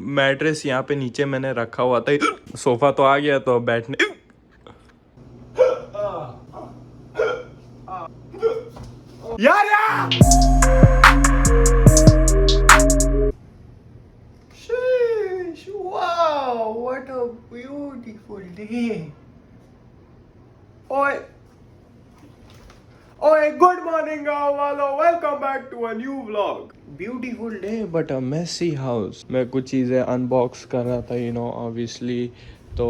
Mattress यहाँ पे नीचे मैंने रखा हुआ था, सोफा तो आ गया तो बैठने यार wow, what a beautiful day. Oi, good morning, Gawalo. Welcome back to a new vlog. Beautiful day, but a messy house. मैं कुछ चीज़ें अनबॉक्स कर रहा था, obviously. तो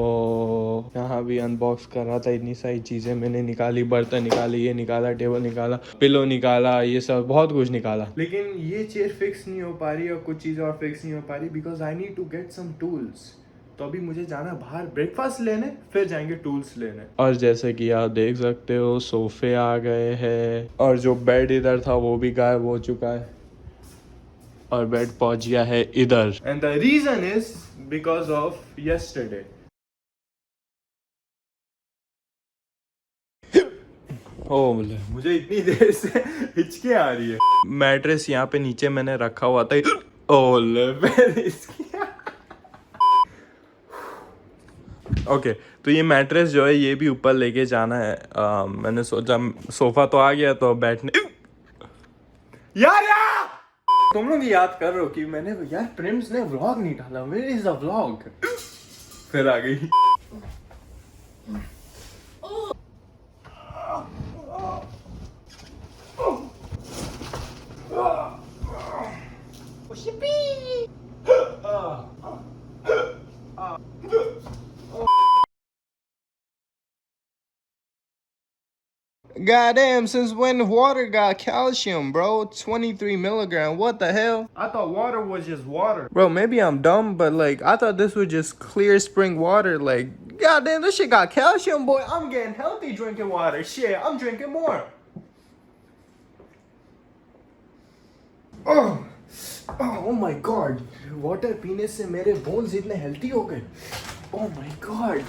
यहाँ भी अनबॉक्स कर रहा था, इतनी सारी चीज़ें मैंने निकाली, बर्तन निकाले, ये निकाला, टेबल निकाला, पिलो निकाला, ये सब बहुत कुछ निकाला, लेकिन ये चेयर फिक्स नहीं हो पा रही और कुछ चीज़ें और फिक्स नहीं हो पा रही because I need to get some tools. तो अभी मुझे जाना बाहर ब्रेकफास्ट लेने, फिर जाएंगे टूल्स लेने. और जैसे कि आप देख सकते हो सोफे आ गए हैं और जो बेड इधर था वो भी गायब हो चुका है और बेड पहुंच गया है इधर. And the reason is because of yesterday. मुझे इतनी देर से हिचकी आ रही है. मैट्रेस यहाँ पे नीचे मैंने रखा हुआ था. ओके तो ये मैट्रेस जो है ये भी ऊपर लेके जाना है. मैंने सोचा सोफा तो आ गया तो बैठने यार तुम लोग याद कर रहे हो कि मैंने यार प्रिम्स ने व्लॉग नहीं डाला. Where is the vlog? फिर आ गई. Goddamn, since when water got calcium, bro? 23 milligram, what the hell? I thought water was just water. Bro, maybe I'm dumb, but like, I thought this was just clear spring water. Like, goddamn, this shit got calcium, boy. I'm getting healthy drinking water. Shit, I'm drinking more. Oh my god. Water पीने से मेरे bones इतने healthy हो गए. Oh my god.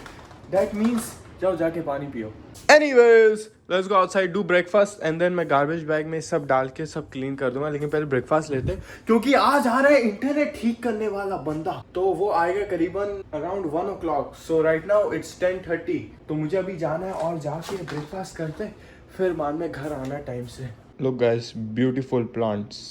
That means जाओ जाके पानी पियो. Anyways, let's go outside, do breakfast and then मैं garbage bag में सब डाल के सब clean कर दूंगा. लेकिन पहले breakfast लेते हैं क्योंकि आज आ रहा है इंटरनेट ठीक करने वाला बंदा. तो वो आएगा करीबन around 1 o'clock. So right now it's 10:30. तो मुझे अभी जाना है और जाके breakfast करते फिर बाद में घर आना टाइम से. Look guys, beautiful plants.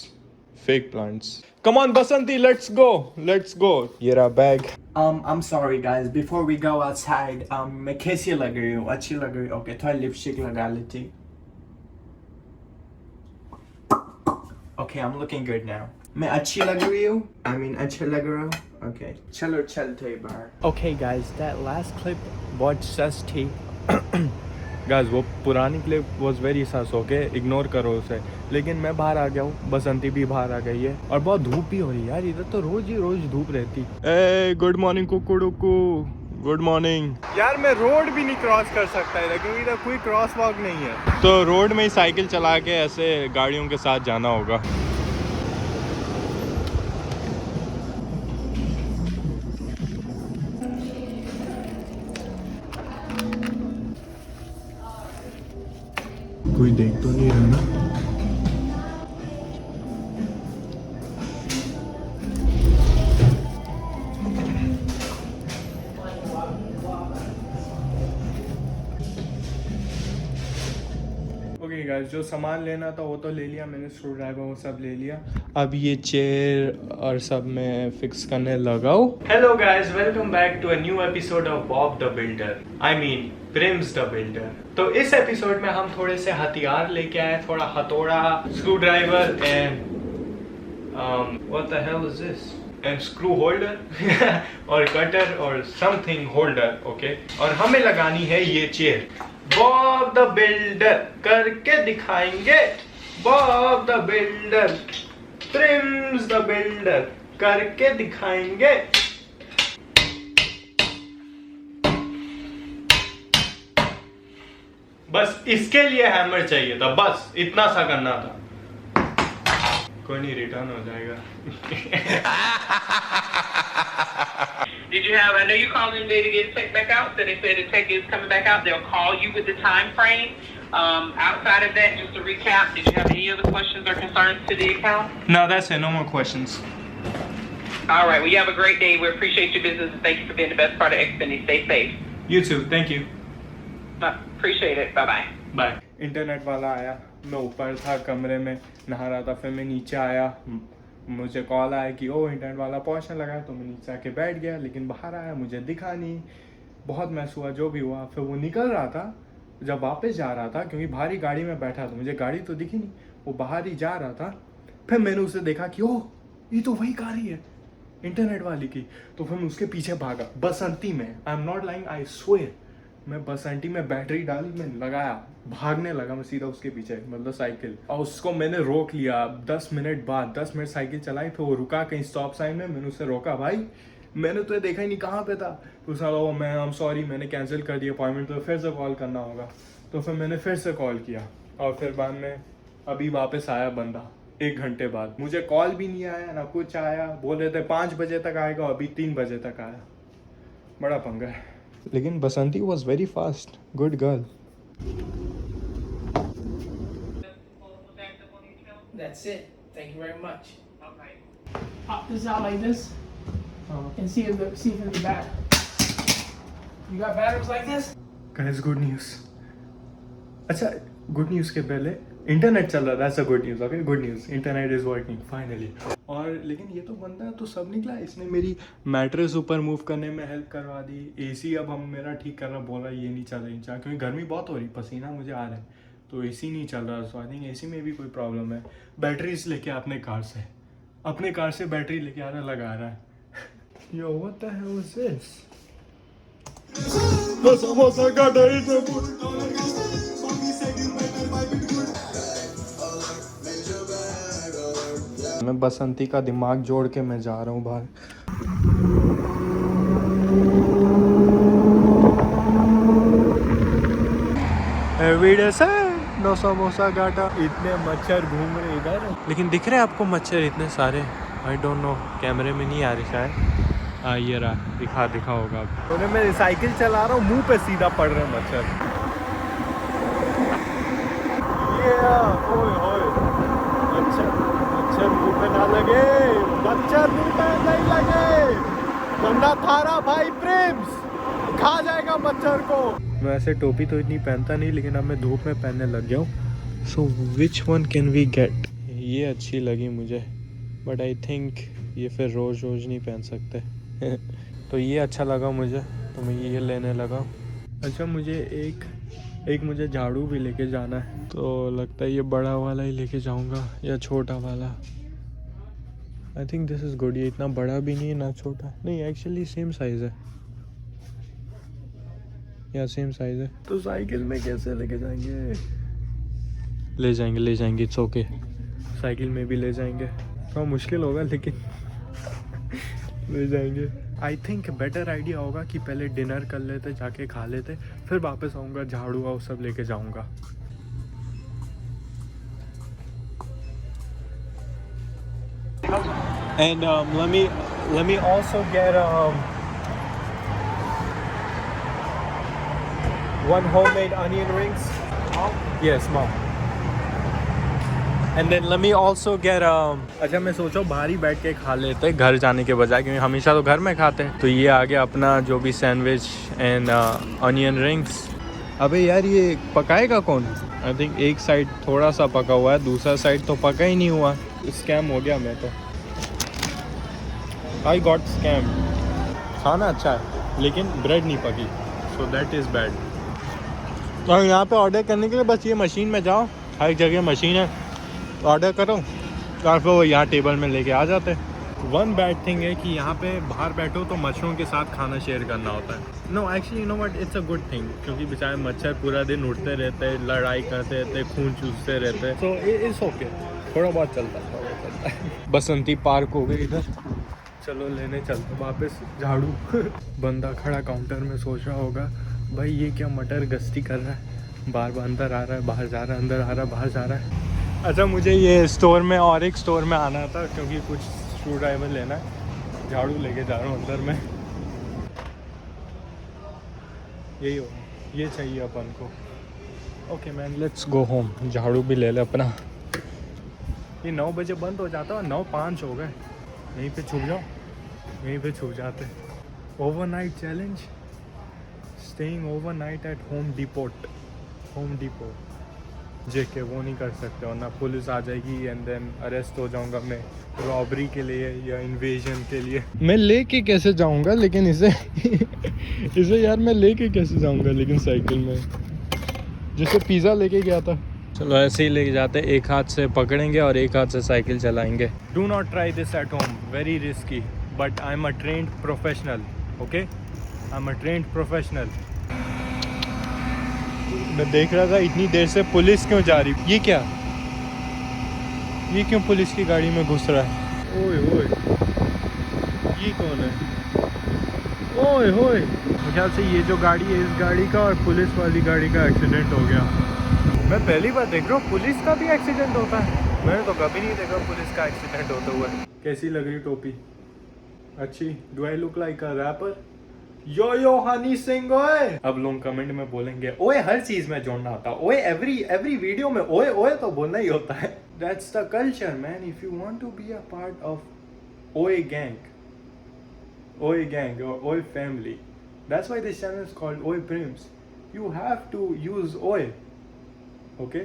Fake plants. Come on Basanti, let's go. Let's go. ये रहा bag. I'm sorry guys, before we go outside, मैं कैसी लग रही हूँ? अच्छी लग रही हूँ? Okay, थोड़ा लिपस्टिक लगा लेती. Okay, I'm looking good now. मैं अच्छी लग रही हूँ? I mean अच्छा लग रहा हूँ? Okay, चलो चलते हैं बाहर. Okay guys, that last clip बहुत sus थी. Guys, वो पुरानी clip was very sauce. Okay, ignore करो उसे. लेकिन मैं बाहर आ गया हूँ, बसंती भी बाहर आ गई है और बहुत धूप भी हो रही है यार. इधर तो रोज ही रोज धूप रहती. ए गुड मॉर्निंग कुकुडुकू, गुड मॉर्निंग. यार मैं रोड भी नहीं क्रॉस कर सकता इधर क्योंकि इधर कोई क्रॉस वॉक नहीं है. तो रोड में ही साइकिल चला के ऐसे गाड़ियों के साथ जाना होगा. कोई देख तो नहीं रहा ना? ओके गाइस, जो सामान लेना था वो तो ले लिया मैंने. स्क्रू ड्राइवर वो सब ले लिया. अब ये चेयर और सब मैं फिक्स करने लगाओ. Hello guys, welcome back to a new episode of Bob the builder. I mean Prims the builder. तो इस एपिसोड में हम थोड़े से हथियार लेके आए. थोड़ा हथौड़ा, screw driver and what the hell is this, and screw holder और कटर और समथिंग होल्डर. ओके, और हमें लगानी है ये चेयर. बॉब द बिल्डर करके दिखाएंगे. Bob the builder, Prim's the builder करके दिखाएंगे. बस इसके लिए हैमर चाहिए था, बस इतना सा करना था. कोई नहीं, रिटर्न हो जाएगा. Did you have? I know you called in today to get it checked back out. So they said the check is coming back out. They'll call you with the time frame. Outside of that, just to recap, did you have any other questions or concerns to the account? No, that's it. No more questions. All right. Well, you have a great day. We appreciate your business and thank you for being the best part of Xfinity. Stay safe. You too, thank you. Appreciate it. Bye bye. Bye. Internet वाला आया, मैं ऊपर था कमरे में नहा रहा था, फिर मैं नीचे आया, मुझे कॉल आया कि ओ इंटरनेट वाला पहुंचने लगा, तो मैं नीचे आके बैठ गया, लेकिन बाहर आया मुझे दिखा नहीं, बहुत मैस हुआ जो भी हुआ। फिर वो निकल रहा था, जब वापस जा रहा था, क्योंकि बाहरी गाड़ी में बैठा था, मुझे गाड़ी तो दिखी नहीं, वो बाहर ही जा रहा था, फिर मैंने उसे देखा कि ओह ये तो वही गाड़ी है इंटरनेट वाली की, तो फिर मैं उसके पीछे भागा बसंती में। I am not lying, I swear, मैं बसंती में बैटरी डाली, मैं लगाया, भागने लगा मैं सीधा उसके पीछे, मतलब साइकिल, और उसको मैंने रोक लिया। 10 मिनट बाद, 10 मिनट साइकिल चलाई, फिर वो रुका कहीं स्टॉप साइन में, मैंने उसे रोका, भाई मैंने तो देखा ही नहीं कहाँ पे था। तो उसने बोला मैं आई एम सॉरी, मैंने कैंसिल कर दिया अपॉइंटमेंट, तो फिर से कॉल करना होगा। तो फिर मैंने फिर से कॉल किया, और फिर बाद में अभी वापस आया बंदा 1 घंटे बाद, मुझे कॉल भी नहीं आया ना कुछ आया, बोल रहे थे 5 बजे तक आएगा, अभी 3 बजे तक आया, बड़ा पंगा है। लेकिन Basanti was very fast, good girl. That's it. Thank you very much. Okay. Pop this out like this and see if it's bad. You got batteries like this? Guys, good news. अच्छा, गुड न्यूज़ के पहले internet चल रहा था, that's a good news, okay, good news, internet is working finally. और लेकिन ये तो बंदा तो सब निकला, इसने मेरी मैट्रेस ऊपर मूव करने में हेल्प करवा दी, एसी अब हम मेरा ठीक कर रहा, बोल रहा ये नहीं चल रही चाह, क्योंकि गर्मी बहुत हो रही, पसीना मुझे आ रहा है, तो एसी नहीं चल रहा, सो आई थिंक एसी में भी कोई प्रॉब्लम है। बैटरीज लेके अपने कार से बैटरी लेके आ रहा, लगा रहा है। Yo what the hell is this? मैं बसंती का दिमाग जोड़ के मैं जा रहा हूँ बाहर। एवरीडे से नो समोसा गाटा। इतने मच्छर घूम रहे इधर, लेकिन दिख रहे हैं आपको मच्छर इतने सारे? आई डोंट नो, कैमरे में नहीं आ रही शायद। ये रहा, दिखा होगा। तो मैं साइकिल चला रहा हूँ, मुंह पे सीधा पड़ रहे हैं मच्छर। मच्छर मुंह पे ना लगे, मच्छर मुंह पे नहीं लगे, गंदा थारा भाई प्रेम्स खा जाएगा मच्छर को। मैं ऐसे टोपी तो इतनी पहनता नहीं, लेकिन अब मैं धूप में पहनने लग गया हूँ। So which one can we get? ये अच्छी लगी मुझे, बट आई थिंक ये फिर रोज़ नहीं पहन सकते। तो ये अच्छा लगा मुझे, तो मैं ये लेने लगा। अच्छा, मुझे एक मुझे झाड़ू भी लेके जाना है, तो लगता है ये बड़ा वाला ही लेके जाऊंगा या छोटा वाला। I think this is good. ये इतना बड़ा भी नहीं है ना छोटा, नहीं एक्चुअली सेम साइज़ है, या सेम साइज़ है। तो साइकिल में कैसे लेके जाएंगे? ले जाएंगे, इट्स ओके, साइकिल में भी ले जाएंगे। थोड़ा मुश्किल होगा लेकिन ले जाएंगे। आई थिंक बेटर आइडिया होगा कि पहले डिनर कर लेते, जाके खा लेते, फिर वापस आऊँगा, झाड़ू और सब लेके जाऊँगा। And let me also get one homemade onion rings. Yes, mom. And then let me also get अच्छा, मैं सोचा बाहर ही बैठ के खा लेते घर जाने के बजाय, क्योंकि हमेशा तो घर में खाते हैं। तो ये आ गया अपना जो भी सैंडविच एंड ऑनियन रिंग्स। अबे यार, ये पकाएगा कौन? आई थिंक एक साइड थोड़ा सा पका हुआ है, दूसरा साइड तो पका ही नहीं हुआ। स्कैम हो गया मैं तो। I got scam. खाना अच्छा है लेकिन ब्रेड नहीं पकी, सो दैट इज़ बैड। तो यहाँ पे ऑर्डर करने के लिए बस ये मशीन में जाओ, हर जगह मशीन है, ऑर्डर करो और फिर वो यहाँ टेबल में लेके आ जाते हैं। वन बैड थिंग है कि यहाँ पे बाहर बैठो तो मच्छरों के साथ खाना शेयर करना होता है। No actually no but it's a good thing, क्योंकि बेचारे मच्छर पूरा दिन उठते रहते हैं, लड़ाई करते रहते, खून चूसते रहते हैं, तो इट्स ओके, थोड़ा बहुत चलता है। बसंती पार्क हो गई इधर, चलो लेने चलते वापस झाड़ू। बंदा खड़ा काउंटर में सोच रहा होगा, भाई ये क्या मटर गश्ती कर रहा है, बार बार अंदर आ रहा है, बाहर जा रहा है, अंदर आ रहा है, बाहर जा रहा है। अच्छा, मुझे ये स्टोर में और एक स्टोर में आना था, क्योंकि कुछ स्क्रू ड्राइवर लेना है। झाड़ू लेके जा रहा हूँ अंदर में। यही हो, ये चाहिए अपन को। Okay man, let's go home. झाड़ू भी ले ले अपना। ये 9 बजे बंद हो जाता है और 9:05 हो गए। यहीं पे छुप जाओ, यहीं पे छू जाते. Overnight challenge. Staying overnight at Home Depot. जेके वो नहीं कर सकते वरना पुलिस आ जाएगी एंड देन अरेस्ट हो जाऊंगा मैं रॉबरी के लिए या इन्वेजन के लिए. मैं लेके कैसे जाऊंगा लेकिन इसे इसे यार मैं लेके कैसे जाऊंगा लेकिन साइकिल में जैसे पिज़्ज़ा लेके गया था. चलो ऐसे ही लेके जाते, एक हाथ से पकड़ेंगे और एक हाथ से साइकिल चलाएंगे. Do not try this at home, very risky, but I am a trained professional. Okay, I am a trained professional. मैं देख रहा था इतनी देर से पुलिस क्यों जा रही. ये क्यों पुलिस की गाड़ी में घुस रहा है. ओए ओए, ये कौन है. ओए ओए, मेरे ख्याल से ये जो गाड़ी है इस गाड़ी का और पुलिस वाली गाड़ी का एक्सीडेंट हो गया. मैं पहली बार देख रहा हूँ पुलिस का भी एक्सीडेंट होता है. मैंने तो कभी नहीं देखा पुलिस का एक्सीडेंट होता हुआ. कैसी लग रही टोपी. अच्छी. Do I look like a rapper. Yo Honey Singh ओए. अब लोग कमेंट में बोलेंगे ओए हर चीज में जोड़ना आता. ओए एवरी वीडियो में ओए ओए तो बोलना ही होता है. That's the culture man. If you want to be a part of ओए गैंग or ओए family, that's why this channel is called ओए Prims. You have to use ओए. ओके,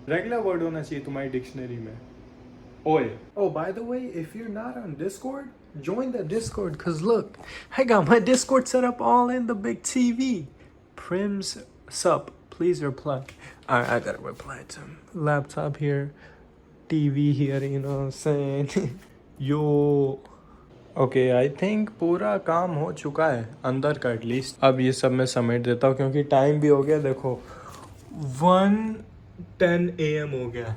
रेगुलर वर्ड होना चाहिए तुम्हारी डिक्शनरी में ओए. Oh, by the way, if you're not on Discord, join the Discord, cause look, I got my Discord set up all in the big TV. Prims sup, please reply. Alright, I gotta reply to him. Laptop here, TV here, you know what I'm saying. Yo. Okay, I think पूरा काम हो चुका है अंदर का at least. अब ये सब मैं समेट देता हूँ क्योंकि टाइम भी हो गया. देखो 1:10 AM हो गया.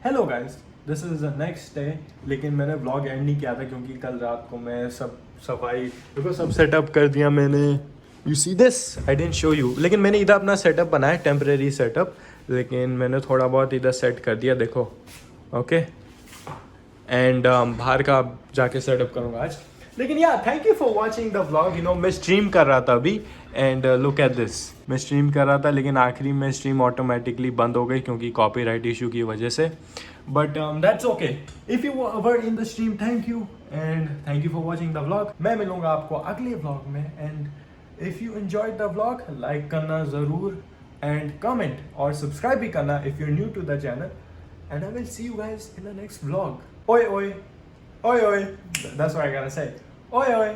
Hello guys, this is the next day. लेकिन मैंने व्लॉग एंड नहीं किया था क्योंकि कल रात को मैं सब सफाई देखो सब सेटअप कर दिया मैंने. You see this, I didn't show you. लेकिन मैंने इधर अपना सेटअप बनाया, टेम्परेरी सेटअप. लेकिन मैंने थोड़ा बहुत इधर सेट कर दिया देखो. ओके, एंड बाहर का जाके सेटअप करूँगा आज. लेकिन यार thank you for watching the vlog. You know मैं स्ट्रीम कर रहा था अभी एंड लुक एट दिस. मैं स्ट्रीम कर रहा था लेकिन आखिरी में स्ट्रीम ऑटोमेटिकली बंद हो गई क्योंकि कॉपीराइट इशू की वजह से. But that's okay. If you were in the stream, thank you and thank you for watching the vlog. मैं मिलूंगा आपको अगले व्लॉग में. And if you enjoyed the vlog, like करना ज़रूर एंड कमेंट और सब्सक्राइब भी करना if you new to the channel. And I will see you guys in the next vlog. ओए ओए, ओए ओए, that's what I gotta say. Oi oi.